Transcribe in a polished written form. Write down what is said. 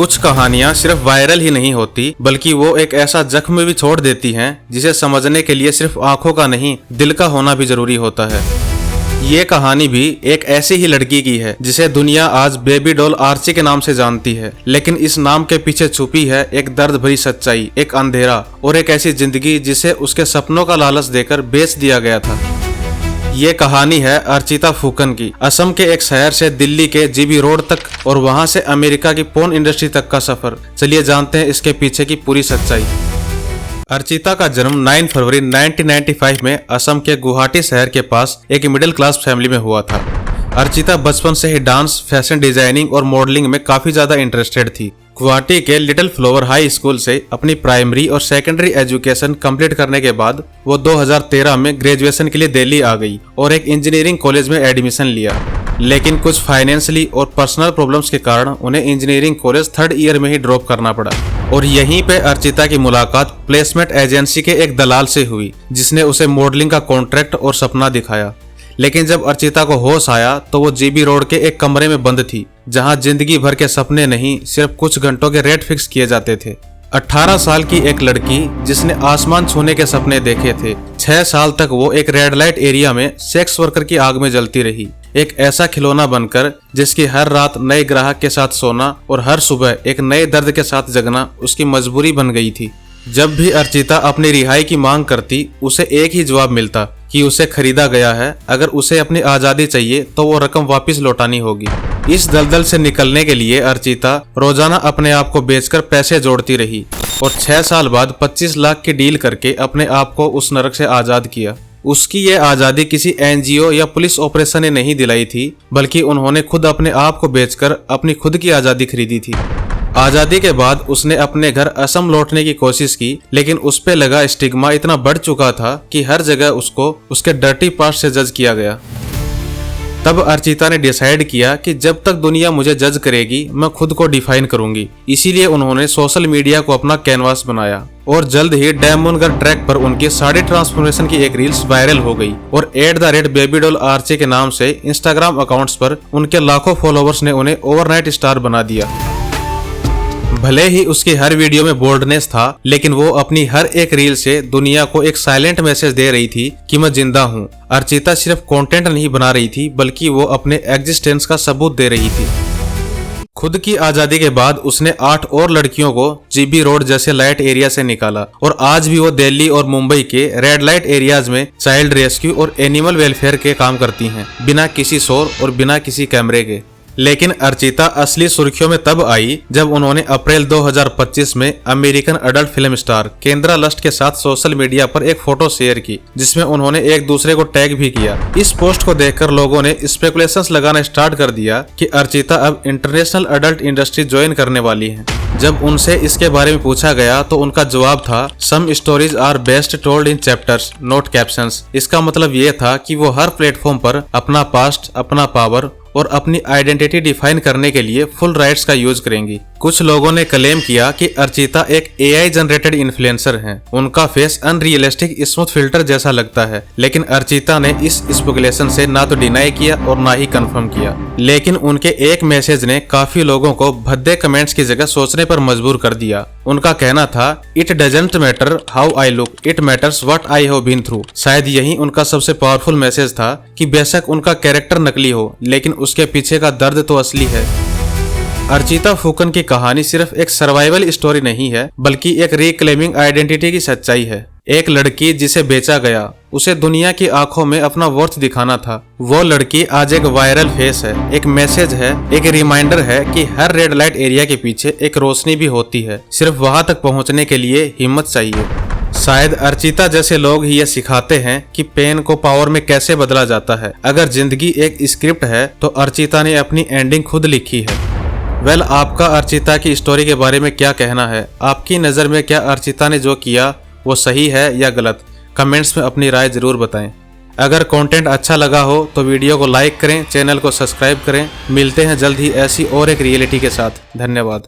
कुछ कहानियां सिर्फ वायरल ही नहीं होती बल्कि वो एक ऐसा जख्म भी छोड़ देती हैं जिसे समझने के लिए सिर्फ आंखों का नहीं दिल का होना भी जरूरी होता है। ये कहानी भी एक ऐसी ही लड़की की है जिसे दुनिया आज बेबी डॉल आर्ची के नाम से जानती है, लेकिन इस नाम के पीछे छुपी है एक दर्द भरी सच्चाई, एक अंधेरा और एक ऐसी जिंदगी जिसे उसके सपनों का लालच देकर बेच दिया गया था। ये कहानी है अर्चिता फुकन की। असम के एक शहर से दिल्ली के जीबी रोड तक और वहां से अमेरिका की पोर्न इंडस्ट्री तक का सफर। चलिए जानते हैं इसके पीछे की पूरी सच्चाई। अर्चिता का जन्म 9 फरवरी 1995 में असम के गुवाहाटी शहर के पास एक मिडिल क्लास फैमिली में हुआ था। अर्चिता बचपन से ही डांस, फैशन डिजाइनिंग और मॉडलिंग में काफी ज्यादा इंटरेस्टेड थी। गुवाहाटी के लिटिल फ्लावर हाई स्कूल से अपनी प्राइमरी और सेकेंडरी एजुकेशन कंप्लीट करने के बाद वो 2013 में ग्रेजुएशन के लिए दिल्ली आ गई और एक इंजीनियरिंग कॉलेज में एडमिशन लिया, लेकिन कुछ फाइनेंशियली और पर्सनल प्रॉब्लम्स के कारण उन्हें इंजीनियरिंग कॉलेज 3rd ईयर में ही ड्रॉप करना पड़ा। और यहीं पे अर्चिता की मुलाकात प्लेसमेंट एजेंसी के एक दलाल से हुई जिसने उसे मॉडलिंग का कॉन्ट्रैक्ट और सपना दिखाया। लेकिन जब अर्चिता को होश आया तो वो जीबी रोड के एक कमरे में बंद थी जहां जिंदगी भर के सपने नहीं सिर्फ कुछ घंटों के रेट फिक्स किए जाते थे। 18 साल की एक लड़की जिसने आसमान छूने के सपने देखे थे। 6 साल तक वो एक रेड लाइट एरिया में सेक्स वर्कर की आग में जलती रही, एक ऐसा खिलौना बनकर जिसकी हर रात नए ग्राहक के साथ सोना और हर सुबह एक नए दर्द के साथ जगना उसकी मजबूरी बन गई थी। जब भी अर्चिता अपनी रिहाई की मांग करती उसे एक ही जवाब मिलता कि उसे खरीदा गया है, अगर उसे अपनी आजादी चाहिए तो वो रकम वापस लौटानी होगी। इस दलदल से निकलने के लिए अर्चिता रोजाना अपने आप को बेचकर पैसे जोड़ती रही और 6 साल बाद 25 लाख की डील करके अपने आप को उस नरक से आजाद किया। उसकी ये आजादी किसी एनजीओ या पुलिस ऑपरेशन ने नहीं दिलाई थी, बल्कि उन्होंने खुद अपने आप को बेचकर अपनी खुद की आजादी खरीदी थी। आजादी के बाद उसने अपने घर असम लौटने की कोशिश की, लेकिन उस पे लगा स्टिग्मा इतना बढ़ चुका था कि हर जगह उसको उसके डर्टी पास्ट से जज किया गया। तब अर्चिता ने डिसाइड किया कि जब तक दुनिया मुझे जज करेगी मैं खुद को डिफाइन करूंगी। इसीलिए उन्होंने सोशल मीडिया को अपना कैनवास बनाया और जल्द ही डायमंड ट्रैक पर उनकी साड़ी ट्रांसफॉर्मेशन की एक रील्स वायरल हो गई और @babydoll आर्ची के नाम से इंस्टाग्राम अकाउंट्स पर उनके लाखों फॉलोवर्स ने उन्हें ओवरनाइट स्टार बना दिया। भले ही उसकी हर वीडियो में बोल्डनेस था, लेकिन वो अपनी हर एक रील से दुनिया को एक साइलेंट मैसेज दे रही थी कि मैं जिंदा हूँ। अर्चिता सिर्फ कंटेंट नहीं बना रही थी बल्कि वो अपने एग्जिस्टेंस का सबूत दे रही थी। खुद की आजादी के बाद उसने 8 और लड़कियों को जीबी रोड जैसे लाइट एरिया से निकाला और आज भी वो दिल्ली और मुंबई के रेड लाइट एरियाज में चाइल्ड रेस्क्यू और एनिमल वेलफेयर के काम करती हैं, बिना किसी शोर और बिना किसी कैमरे के। लेकिन अर्चिता असली सुर्खियों में तब आई जब उन्होंने अप्रैल 2025 में अमेरिकन अडल्ट फिल्म स्टार केंद्रा लस्ट के साथ सोशल मीडिया पर एक फोटो शेयर की जिसमें उन्होंने एक दूसरे को टैग भी किया। इस पोस्ट को देखकर लोगों ने स्पेकुलेशंस लगाना स्टार्ट कर दिया कि अर्चिता अब इंटरनेशनल अडल्ट इंडस्ट्री ज्वाइन करने वाली है। जब उनसे इसके बारे में पूछा गया तो उनका जवाब था, some stories are best told in chapters not captions. इसका मतलब ये था कि वो हर प्लेटफॉर्म पर अपना पास्ट, अपना पावर और अपनी आइडेंटिटी डिफाइन करने के लिए फुल राइट्स का यूज करेंगी। कुछ लोगों ने क्लेम किया कि अर्चिता एक एआई जनरेटेड इन्फ्लुएंसर हैं। उनका फेस अनरियलिस्टिक स्मूथ फिल्टर जैसा लगता है, लेकिन अर्चिता ने इस स्पेकुलेशन से ना तो डिनाई किया और ना ही कंफर्म किया। लेकिन उनके एक मैसेज ने काफी लोगों को भद्दे कमेंट्स की जगह सोचने पर मजबूर कर दिया। उनका कहना था, it doesn't matter how I look, it matters what I have been through. शायद यही उनका सबसे पावरफुल मैसेज था कि बेशक उनका कैरेक्टर नकली हो, लेकिन उसके पीछे का दर्द तो असली है। अर्चिता फुकन की कहानी सिर्फ एक सर्वाइवल स्टोरी नहीं है बल्कि एक रिक्लेमिंग आइडेंटिटी की सच्चाई है। एक लड़की जिसे बेचा गया, उसे दुनिया की आंखों में अपना वर्थ दिखाना था। वो लड़की आज एक वायरल फेस है, एक मैसेज है, एक रिमाइंडर है कि हर रेड लाइट एरिया के पीछे एक रोशनी भी होती है। सिर्फ वहां तक पहुंचने के लिए हिम्मत चाहिए। शायद अर्चिता जैसे लोग ही ये सिखाते हैं कि पेन को पावर में कैसे बदला जाता है। अगर जिंदगी एक स्क्रिप्ट है तो अर्चिता ने अपनी एंडिंग खुद लिखी है। वेल, आपका अर्चिता की स्टोरी के बारे में क्या कहना है? आपकी नज़र में क्या अर्चिता ने जो किया वो सही है या गलत? कमेंट्स में अपनी राय जरूर बताएं। अगर कंटेंट अच्छा लगा हो तो वीडियो को लाइक करें, चैनल को सब्सक्राइब करें। मिलते हैं जल्द ही ऐसी और एक रियलिटी के साथ। धन्यवाद।